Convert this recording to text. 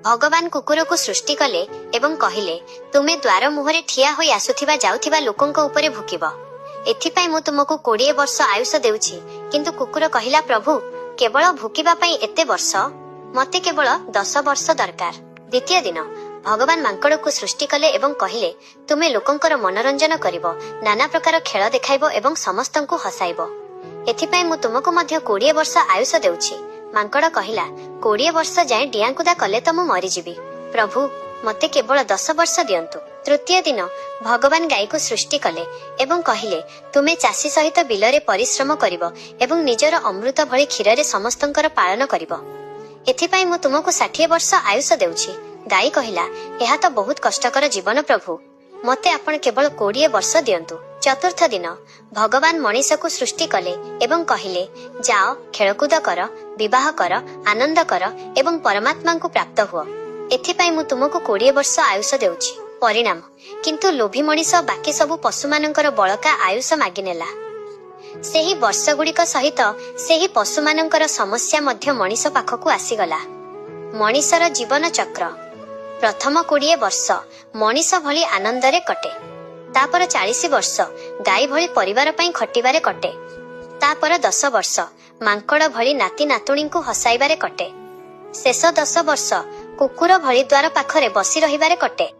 भगवान कुकुर को सृष्टि कले एवं कहिले तुमे द्वार मुहरे ठिया होई आसुथिबा जाउथिबा लोकंक उपरे भुकिब। एथिपाई मु तुमको 20 वर्ष आयुष देउछि। किंतु कुकुर कहिला प्रभु केवल भुकिबा पई एते वर्ष मते केवल 10 वर्ष दरकार। द्वितीय दिन भगवान मांकड़ को सृष्टि कले एवं कहिले तुमे लोकंकर मनोरंजन करिवो, नाना प्रकार खेल देखाइबो एवं समस्तंकु हसाइबो। एथिपाई मु तुमको मध्य 20 वर्ष आयुष देउछि। मांकड़ कहिला 20 वर्ष जाए डियाकुदा कले तो मु मरिजिबि। प्रभु मते केवल 10 वर्ष दियंतु। तृतीय दिन भगवान गाई को सृष्टि कले एवं कहिले तुमे चासी सहित बिलरे परिश्रम करिवो एवं निजर अमृत भଳି क्षीर समस्तंकर पालन करिवो। एथिपाई मु तुमको 60 वर्ष आयुष देउछि। गाई कहिला एहा तो बहुत कष्टकर जीवन प्रभु, मते आपण केवल 20 वर्ष दियंतु। चतुर्थ दिन भगवान मनीष को सृष्टि कले एवं कहिले जाओ खेलकूद कर, विवाह कर, आनंद कर एवं परमात्मा को प्राप्त हुओ। एथिपाई मु तुमको 20 वर्ष आयुष देउछि। परिणाम किंतु लोभी मनीष बाकी सबु पशु मानकर बळका आयुष मागिनेला। सेही वर्ष गुड़िक सहित सेही पशु मानकर समस्या मध्य मनीष पाखकु आसीगला। मनीषर जीवन चक्र प्रथम 20 वर्ष मनीष भली आनंदरे कटे, तापर 40 वर्ष गाई भली परिवार पई खटिबारे कटे, तापर 10 वर्ष मांकड़ भली नाती नातुणी को हसाइबारे कटे, शेष 10 वर्ष कुकुर भली द्वार पाखरे बसी रहिबारे कटे।